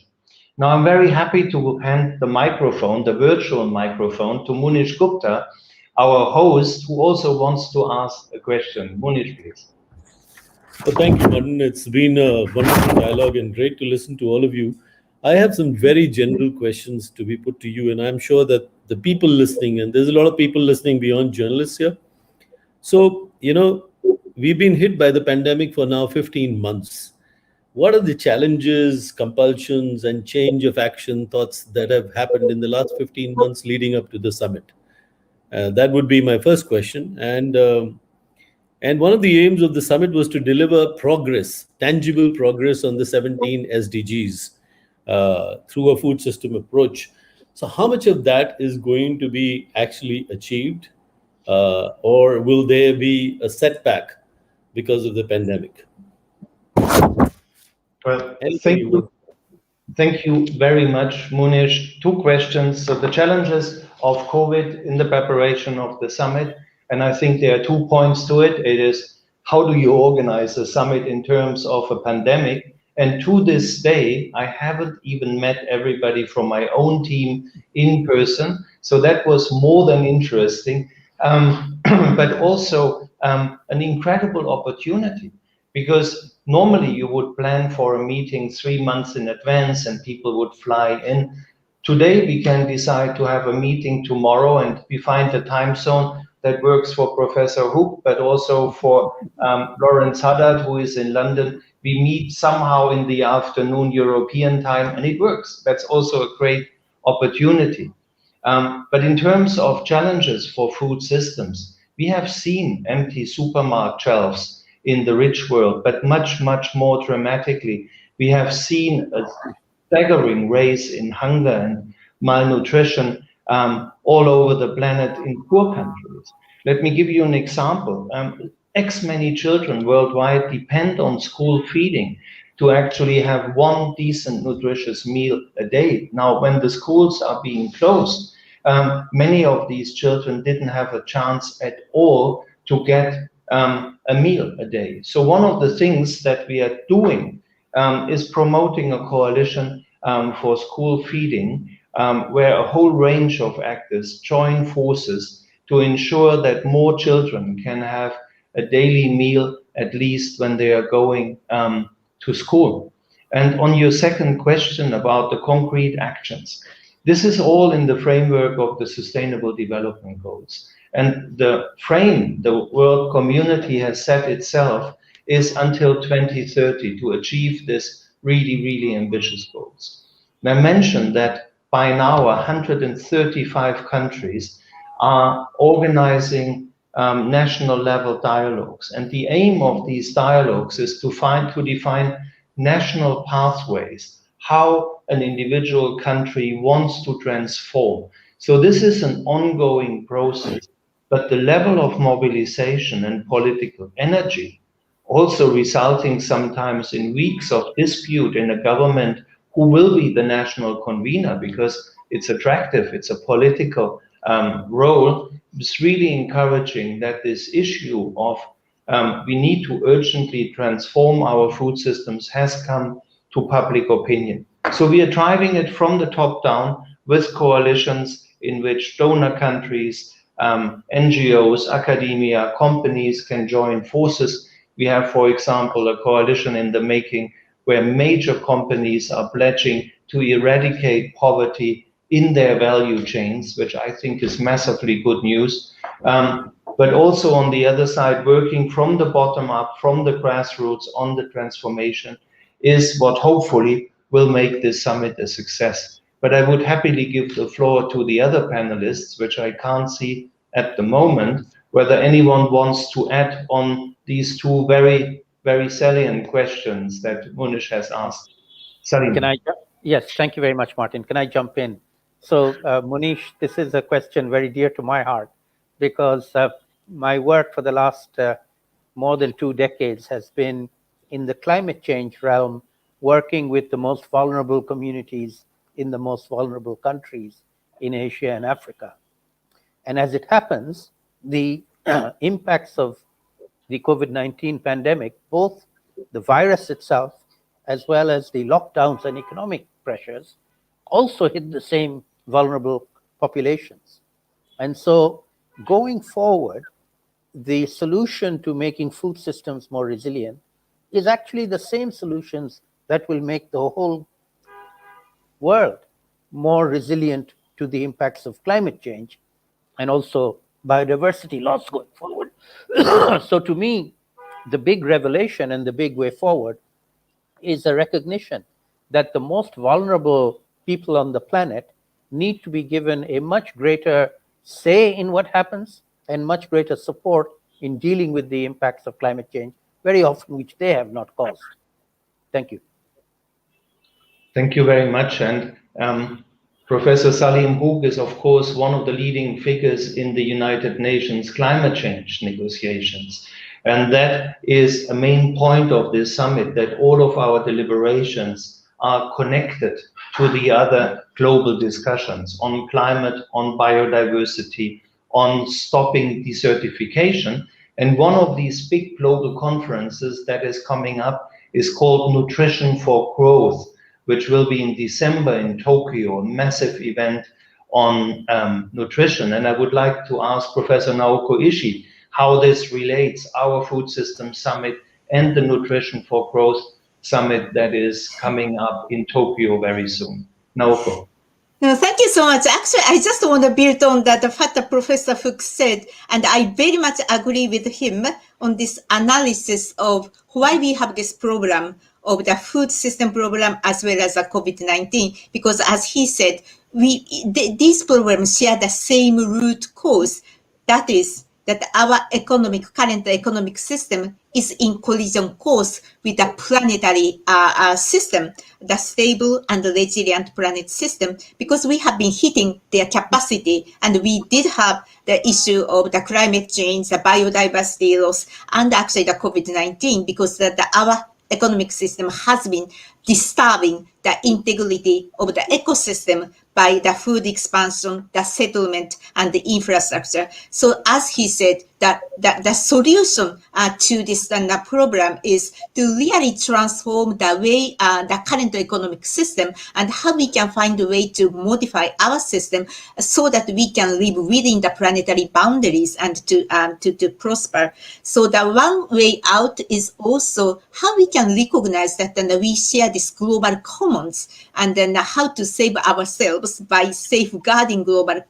Now, I'm very happy to hand the microphone, the virtual microphone, to Munish Gupta, our host, who also wants to ask a question. Munish, please. Well, thank you, Martin. It's been a wonderful dialogue and great to listen to all of you. I have some very general questions to be put to you, and I'm sure that the people listening, and there's a lot of people listening beyond journalists here. So, we've been hit by the pandemic for now 15 months. What are the challenges, compulsions, and change of action thoughts that have happened in the last 15 months leading up to the summit? That would be my first question. And one of the aims of the summit was to deliver progress, tangible progress on the 17 SDGs through a food system approach. So, how much of that is going to be actually achieved, or will there be a setback because of the pandemic? Well, thank you very much, Munish. Two questions. So the challenges of COVID in the preparation of the summit, and I think there are 2 points to it. It is, how do you organize a summit in terms of a pandemic? And to this day, I haven't even met everybody from my own team in person. So that was more than interesting, but also an incredible opportunity, because normally you would plan for a meeting 3 months in advance and people would fly in. Today we can decide to have a meeting tomorrow, and we find a time zone that works for Professor Hook, but also for Lawrence Haddad, who is in London. We meet somehow in the afternoon European time, and it works. That's also a great opportunity. But in terms of challenges for food systems, we have seen empty supermarket shelves in the rich world, but much, much more dramatically, we have seen a staggering rise in hunger and malnutrition all over the planet in poor countries. Let me give you an example. Many children worldwide depend on school feeding to actually have one decent, nutritious meal a day. Now, when the schools are being closed, many of these children didn't have a chance at all to get a meal a day. So one of the things that we are doing is promoting a coalition for school feeding, where a whole range of actors join forces to ensure that more children can have a daily meal, at least when they are going to school. And on your second question about the concrete actions, this is all in the framework of the Sustainable Development Goals. And the frame the world community has set itself is until 2030 to achieve this really, really ambitious goals. And I mentioned that by now 135 countries are organizing national level dialogues. And the aim of these dialogues is to define national pathways, how an individual country wants to transform. So this is an ongoing process. But the level of mobilization and political energy, also resulting sometimes in weeks of dispute in a government who will be the national convener, because it's attractive, it's a political role, is really encouraging that this issue of we need to urgently transform our food systems has come to public opinion. So we are driving it from the top down with coalitions in which donor countries, NGOs, academia, companies can join forces. We have, for example, a coalition in the making where major companies are pledging to eradicate poverty in their value chains, which I think is massively good news. But also on the other side, working from the bottom up, from the grassroots on the transformation is what hopefully will make this summit a success. But I would happily give the floor to the other panelists, which I can't see at the moment, whether anyone wants to add on these two very, very salient questions that Munish has asked. Salim. Yes, thank you very much, Martin. Can I jump in? So, Munish, this is a question very dear to my heart because my work for the last more than 2 decades has been in the climate change realm, working with the most vulnerable communities in the most vulnerable countries in Asia and Africa. And as it happens, the impacts of the COVID-19 pandemic, both the virus itself as well as the lockdowns and economic pressures, also hit the same vulnerable populations. And so going forward, the solution to making food systems more resilient is actually the same solutions that will make the whole world more resilient to the impacts of climate change and also biodiversity loss going forward. So to me, the big revelation and the big way forward is a recognition that the most vulnerable people on the planet need to be given a much greater say in what happens and much greater support in dealing with the impacts of climate change, very often which they have not caused. Thank you. Thank you very much. And Professor Salim Hook is, of course, one of the leading figures in the United Nations climate change negotiations. And that is a main point of this summit, that all of our deliberations are connected to the other global discussions on climate, on biodiversity, on stopping desertification. And one of these big global conferences that is coming up is called Nutrition for Growth, which will be in December in Tokyo, a massive event on nutrition. And I would like to ask Professor Naoko Ishii how this relates, our Food System Summit and the Nutrition for Growth Summit that is coming up in Tokyo very soon. Naoko. No, thank you so much. Actually, I just want to build on that, the fact that Professor Fuchs said, and I very much agree with him on this analysis of why we have this program of the food system program as well as the COVID-19, because as he said, these programs share the same root cause. That is that our current economic system is in collision course with the planetary system, the stable and resilient planet system, because we have been hitting their capacity, and we did have the issue of the climate change, the biodiversity loss, and actually the COVID-19, because our economic system has been disturbing the integrity of the ecosystem by the food expansion, the settlement, and the infrastructure. So as he said, that the solution to this program is to really transform the way the current economic system and how we can find a way to modify our system so that we can live within the planetary boundaries and to prosper. So the one way out is also how we can recognize that we share this global commons, and then how to save ourselves by safeguarding global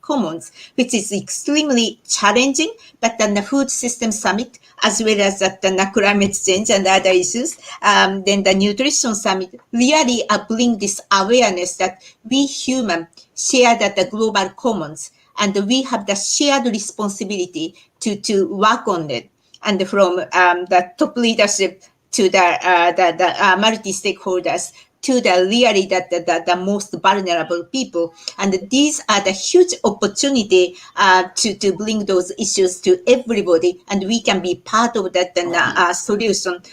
commons, which is extremely challenging. But then the Food System Summit, as well as the climate change and other issues, then the Nutrition Summit really bring this awareness that we humans share the global commons, and we have the shared responsibility to work on it. And from the top leadership to the multi-stakeholders, to the really the most vulnerable people. And these are the huge opportunity to bring those issues to everybody, and we can be part of that solution,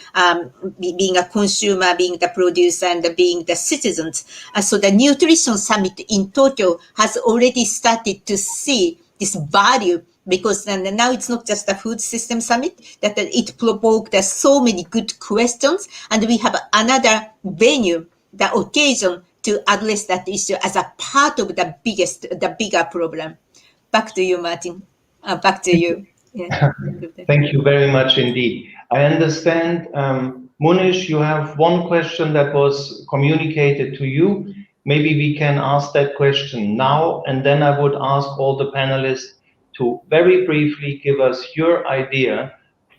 being a consumer, being the producer, and being the citizens. So the Nutrition Summit in Tokyo has already started to see this value, because now it's not just a Food System Summit, that it provoked so many good questions, and we have another venue, the occasion to address that issue as a part of the bigger problem. Back to you, Martin. Back to you. Yeah. Thank you very much indeed. I understand, Munish, you have one question that was communicated to you. Maybe we can ask that question now, and then I would ask all the panelists to very briefly give us your idea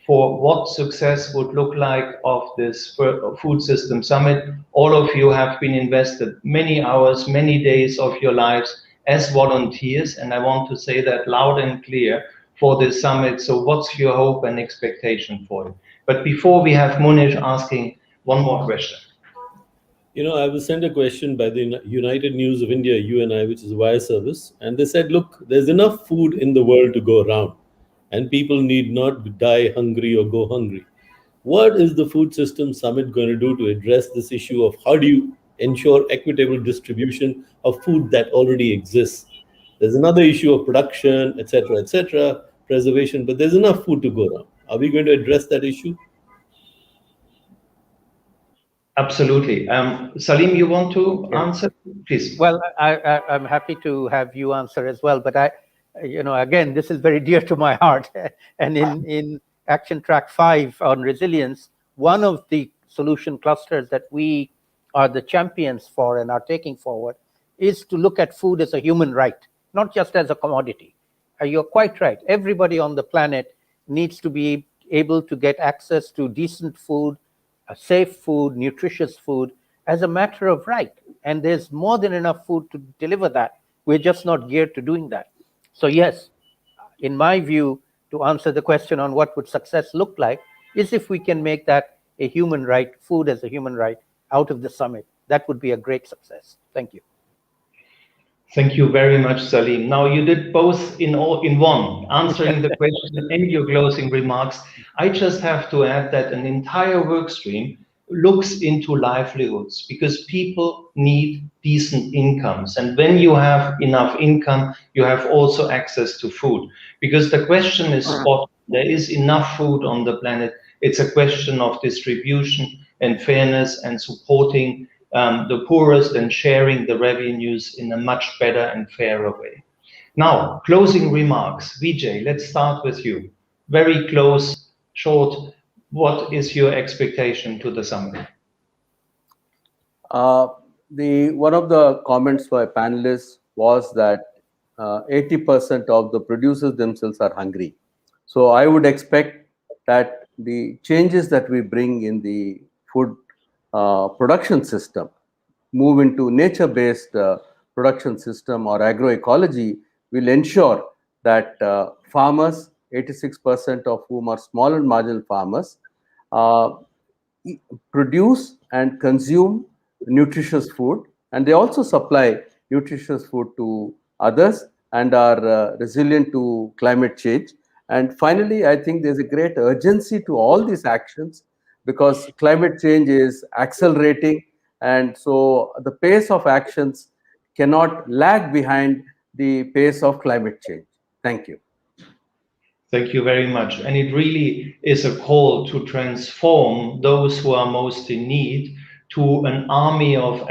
for what success would look like of this Food System Summit. All of you have been invested many hours, many days of your lives as volunteers, and I want to say that loud and clear for this summit. So what's your hope and expectation for it? But before, we have Munish asking one more question. I was sent a question by the United News of India, UNI, which is a wire service, and they said, look, there's enough food in the world to go around, and people need not die hungry or go hungry. What is the Food System Summit going to do to address this issue of how do you ensure equitable distribution of food that already exists? There's another issue of production, etc., preservation, but there's enough food to go around. Are we going to address that issue? Absolutely. Salim, you want to answer, please? Well, I'm happy to have you answer as well, but again, this is very dear to my heart. And in Action Track 5 on resilience, one of the solution clusters that we are the champions for and are taking forward is to look at food as a human right, not just as a commodity. You're quite right. Everybody on the planet needs to be able to get access to decent food, safe food, nutritious food as a matter of right. And there's more than enough food to deliver that. We're just not geared to doing that. So yes, in my view, to answer the question on what would success look like, is if we can make that a human right, food as a human right, out of the summit. That would be a great success. Thank you. Thank you very much, Salim. Now you did both in one, answering the question and your closing remarks. I just have to add that an entire work stream looks into livelihoods because people need decent incomes. And when you have enough income, you have also access to food. Because the question is spot on. There is enough food on the planet. It's a question of distribution and fairness and supporting the poorest and sharing the revenues in a much better and fairer way. Now, closing remarks. Vijay, let's start with you. Very close, short. What is your expectation to the summit? One of the comments by panelists was that 80% of the producers themselves are hungry. So I would expect that the changes that we bring in the food production system, move into nature-based production system or agroecology, will ensure that farmers, 86% of whom are small and marginal farmers, produce and consume nutritious food, and they also supply nutritious food to others and are resilient to climate change. And finally, I think there's a great urgency to all these actions because climate change is accelerating, and so the pace of actions cannot lag behind the pace of climate change. Thank you. Thank you very much. And it really is a call to transform those who are most in need to an army of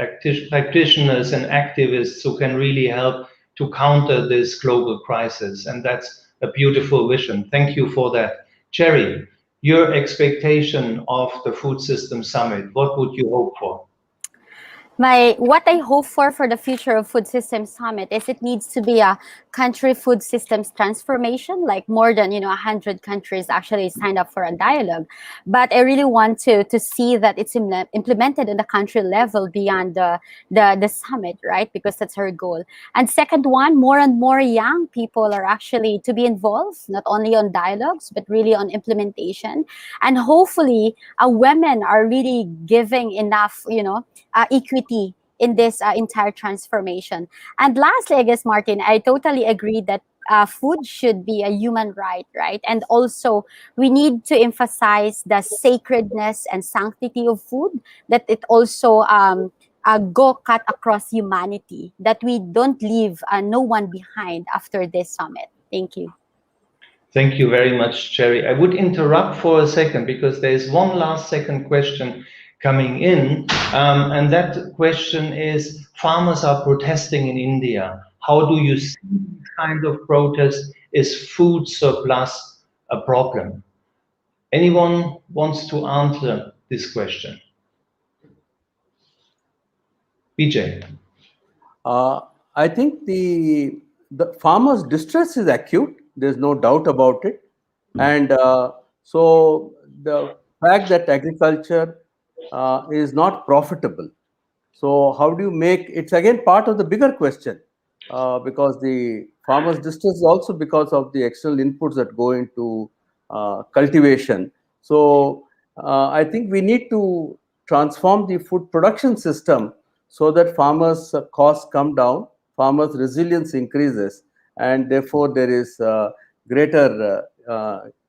practitioners and activists who can really help to counter this global crisis. And that's a beautiful vision. Thank you for that. Cherry, your expectation of the Food System Summit, what would you hope for? What I hope for the future of Food Systems Summit is it needs to be a country food systems transformation, like more than 100 countries actually signed up for a dialogue. But I really want to see that it's implemented in the country level beyond the summit, right? Because that's our goal. And second one, more and more young people are actually to be involved, not only on dialogues, but really on implementation. And hopefully, women are really giving enough, equity in this entire transformation. And lastly, I guess, Martin, I totally agree that food should be a human right? And also, we need to emphasize the sacredness and sanctity of food, that it also go cut across humanity, that we don't leave no one behind after this summit. Thank you. Thank you very much, Cherry. I would interrupt for a second because there is one last second question coming in, and that question is, farmers are protesting in India. How do you see this kind of protest? Is food surplus a problem? Anyone wants to answer this question? Vijay. I think the farmers' distress is acute. There's no doubt about it. And so the fact that agriculture is not profitable. So how do you make, it's again part of the bigger question because the farmers' distress is also because of the external inputs that go into cultivation. So I think we need to transform the food production system so that farmers' costs come down, farmers' resilience increases, and therefore there is greater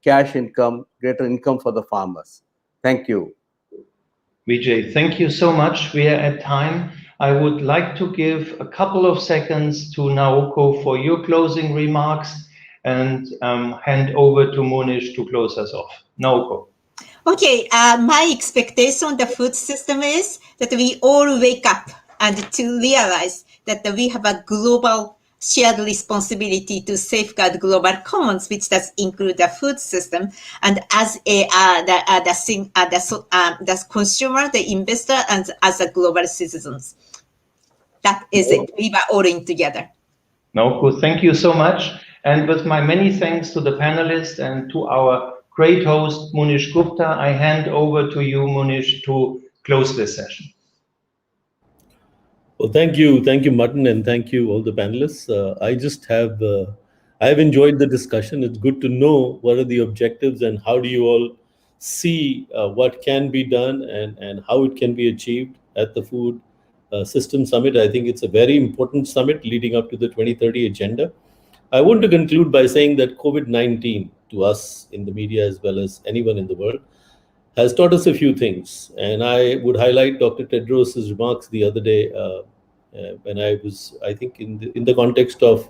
cash income, greater income for the farmers. Thank you. Vijay, thank you so much. We are at time. I would like to give a couple of seconds to Naoko for your closing remarks and hand over to Monish to close us off. Naoko. Okay, my expectation of the food system is that we all wake up and to realize that we have a global shared responsibility to safeguard global commons, which does include the food system. And as the consumer, the investor, and as a global citizens, that is it. We are all in together. Naoko, thank you so much. And with my many thanks to the panelists and to our great host, Munish Gupta, I hand over to you, Munish, to close this session. Well, thank you, Martin, and thank you all the panelists. I have enjoyed the discussion. It's good to know what are the objectives and how do you all see what can be done and how it can be achieved at the Food System Summit. I think it's a very important summit leading up to the 2030 agenda. I want to conclude by saying that COVID-19, to us in the media as well as anyone in the world, has taught us a few things. And I would highlight Dr. Tedros' remarks the other day when I was, I think, in the context of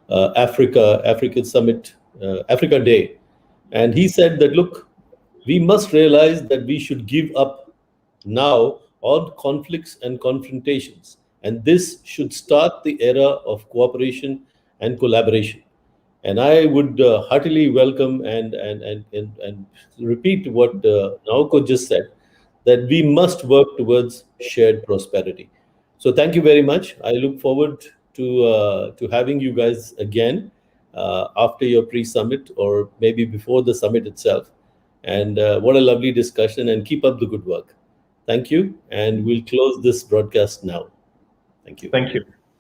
Africa Summit, Africa Day. And he said that, look, we must realize that we should give up now on conflicts and confrontations. And this should start the era of cooperation and collaboration. And I would heartily welcome and repeat what Naoko just said, that we must work towards shared prosperity. So thank you very much. I look forward to having you guys again after your pre-summit or maybe before the summit itself. And what a lovely discussion, and keep up the good work. Thank you. And we'll close this broadcast now. Thank you. Thank you.